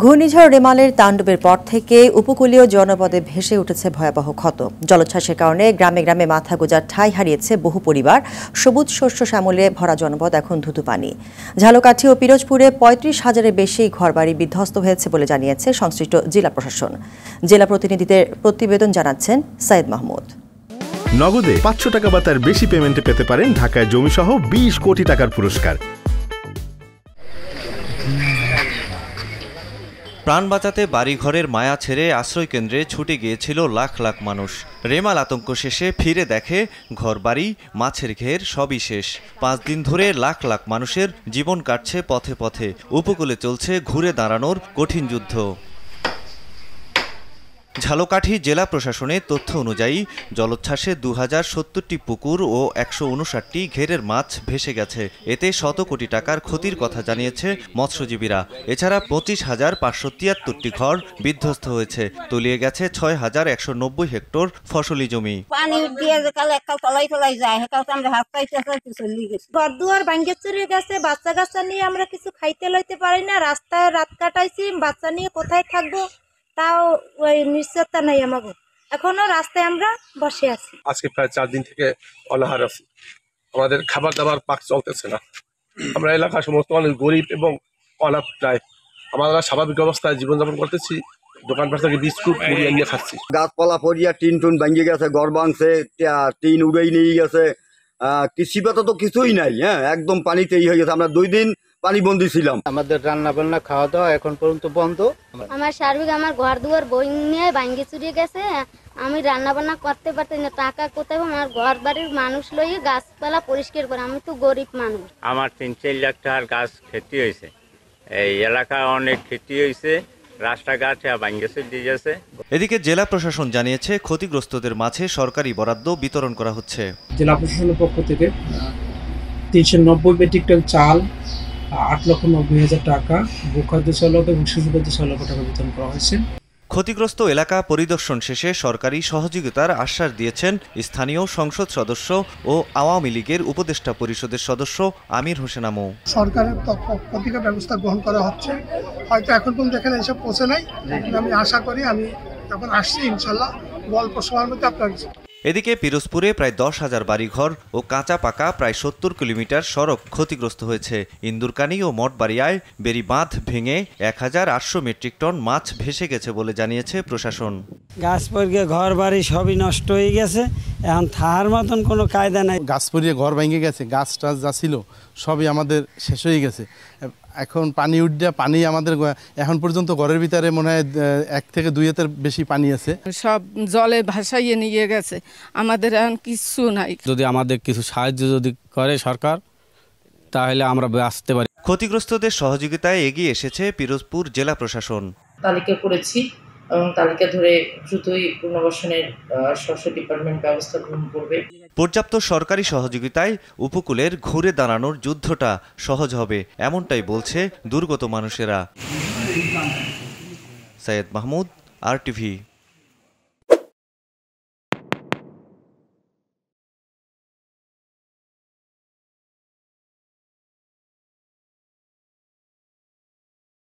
ঘূর্ণিঝড় রেমালের তাণ্ডবের পর থেকে উপকূলীয় জনপদে ভেসে উঠেছে ভয়াবহ ক্ষত। জলোচ্ছ্বাসের কারণে গ্রামে গ্রামে মাথা গোঁজার ঠাঁই হারিয়েছে বহু পরিবার। সবুজ শস্য শ্যামলে ভরা জনপদ এখন ধুধু পানি। ঝালকাঠি ও পিরোজপুরে ৩৫,০০০-এর বেশি ঘরবাড়ি বিধ্বস্ত হয়েছে বলে জানিয়েছে সংশ্লিষ্ট জেলা প্রশাসন। জেলা প্রতিনিধিদের প্রতিবেদন জানাচ্ছেন সাইদ মাহমুদ। নগদে ৫০০ টাকা বা তার বেশি পেমেন্টে পেতে পারেন ঢাকায় জমিসহ ২০ কোটি টাকার পুরস্কার। প্রাণ বাঁচাতে বাড়িঘরের মায়া ছেড়ে আশ্রয়কেন্দ্রে ছুটে গিয়েছিল লাখ লাখ মানুষ। রেমাল আতঙ্ক শেষে ফিরে দেখে ঘরবাড়ি, মাছের ঘের সবই শেষ। ৫ দিন ধরে লাখ লাখ মানুষের জীবন কাটছে পথে পথে। উপকূলে চলছে ঘুরে দাঁড়ানোর কঠিন যুদ্ধ। ঝালকাঠি জেলা প্রশাসনের তথ্য অনুযায়ী জলোচ্ছ্বাসে ২০৭০টি পুকুর ও ১৫৯টি ঘেরের মাছ ভেসে গেছে। এতে শত কোটি টাকার ক্ষতির কথা জানিয়েছে মৎস্যজীবীরা। এছাড়া ২৫,৫৭৩টি ঘর বিধ্বস্ত হয়েছে। তলিয়ে গেছে ৬,১৯০ হেক্টর ফসলি জমি। ঘরদুয়ার ভাঙ্গে চুরিয়ে গেছে, বাচ্চা কাচ্চা নিয়ে আমরা কিছু খাইতে লইতে পারি না। রাস্তায় রাত কাটাইছি, বাচ্চা নিয়ে কোথায় থাকবো তাও ওই নিশ্চয়তা নাই। আমাকে এখনো রাস্তায় আমরা বসে আছি। আজকে প্রায় ৪ দিন থেকে অনাহার আছি। আমাদের খাবার দাবার পাক চলতেছে না। আমরা এলাকার সমস্ত মানুষ গরিব এবং অনাথ প্রায়। আমরা স্বাভাবিক অবস্থায় জীবনযাপন করতেছি। দোকানপাট থেকে বিস্কুট মুড়ি এনে খাচ্ছি। গাছপালা পড়িয়া টিন টুন ভেঙে গেছে, ঘর ভাঙছে, টিন উড়েই নিয়ে গেছে। কৃষিপাতা তো কিছুই নাই। একদম পানিতেই হয়ে গেছে। আমরা 2 দিন পানি বন্দি ছিলাম। আমাদের রান্না বান্না খাওয়া দাওয়া এখন পর্যন্ত বন্ধ। আমার সার্বিক আমার ঘর দুয়ার বই নিয়ে ভাঙ্গে চুরিয়ে গেছে। আমি রান্না বান্না করতে পারতেছি না। টাকা কোথায় আমার ঘর বাড়ির মানুষ লইয়ে গাছপালা পরিষ্কার করে। আমি তো গরিব মানুষ। আমার ৩-৪ লাখ টাকার গাছ ক্ষতি হয়েছে। এই এলাকায় অনেক ক্ষতি হয়েছে। রাস্তাঘাট ভাঙ্গেছে দিয়ে গেছে। এদিকে জেলা প্রশাসন জানিয়েছে ক্ষতিগ্রস্তদের মাঝে সরকারি বরাদ্দ বিতরণ করা হচ্ছে। জেলা প্রশাসনের পক্ষ থেকে ৩৯০ মেট্রিক টন চাল, ৮,৯০,০০০ টাকা, ভূখাদ্য চালক এবং শিশুখাদ্য চালক টাকা বিতরণ করা হয়েছে। ক্ষতিগ্রস্ত এলাকা পরিদর্শন শেষে সরকারি সহযোগিতার আশ্বাস দিয়েছেন স্থানীয় সংসদ সদস্য ও আওয়ামী লীগের উপদেষ্টা পরিষদের সদস্য আমির হোসেন আমু। সরকারের পক্ষ থেকে ব্যবস্থা গ্রহণ করা হচ্ছে। হয়তো এখন পর্যন্ত এখানে এসব পৌঁছে নাই। আমি আশা করি আমি যখন আসছি ইনশাল্লাহ অল্প সময়ের মধ্যে আপনার। এদিকে পিরোজপুরে প্রায় ১০,০০০ বাড়িঘর ও কাঁচা পাকা প্রায় ৭০ কিলোমিটার সড়ক ক্ষতিগ্রস্ত হয়েছে। ইন্দুরকানী ও মঠবাড়িয়ায় বেড়ি বাঁধ ভেঙে ১,৮০০ মেট্রিক টন মাছ ভেসে গেছে বলে জানিয়েছে প্রশাসন। গাছ পড়ে ঘর বাড়ি সবই নষ্ট হয়ে গেছে। এখন থাকার মতন কোনো কায়দা নাই। গাছ পড়িয়ে ঘর ভেঙে গেছে, গাছ টাছ যা ছিল সবই আমাদের শেষ হয়ে গেছে। এখন পানি উঠে পানি আমাদের এখন পর্যন্ত ঘরের ভিতরে মনে হয় 1 থেকে 2 হাতের বেশি পানি আছে। সব জলে ভাসাইয়ে নিয়ে গেছে। আমাদের এখন কিছু নাই। যদি আমাদের কিছু সাহায্য যদি করে সরকার তাহলে আমরা বাঁচতে পারি। ক্ষতিগ্রস্তদের সহযোগিতায় এগিয়ে এসেছে পিরোজপুর জেলা প্রশাসন। তালিকা করেছি এবং তালিকা ধরে দ্রুতই পুনর্বাসনের স্বশাসন ডিপার্টমেন্ট ব্যবস্থা গ্রহণ করবে। পর্যাপ্ত সরকারি সহযোগিতায় উপকূলের ঘুরে দাঁড়ানোর যুদ্ধটা সহজ হবে, এমনটাই বলছে দুর্গত মানুষেরা। সাইদ মাহমুদ, RTV।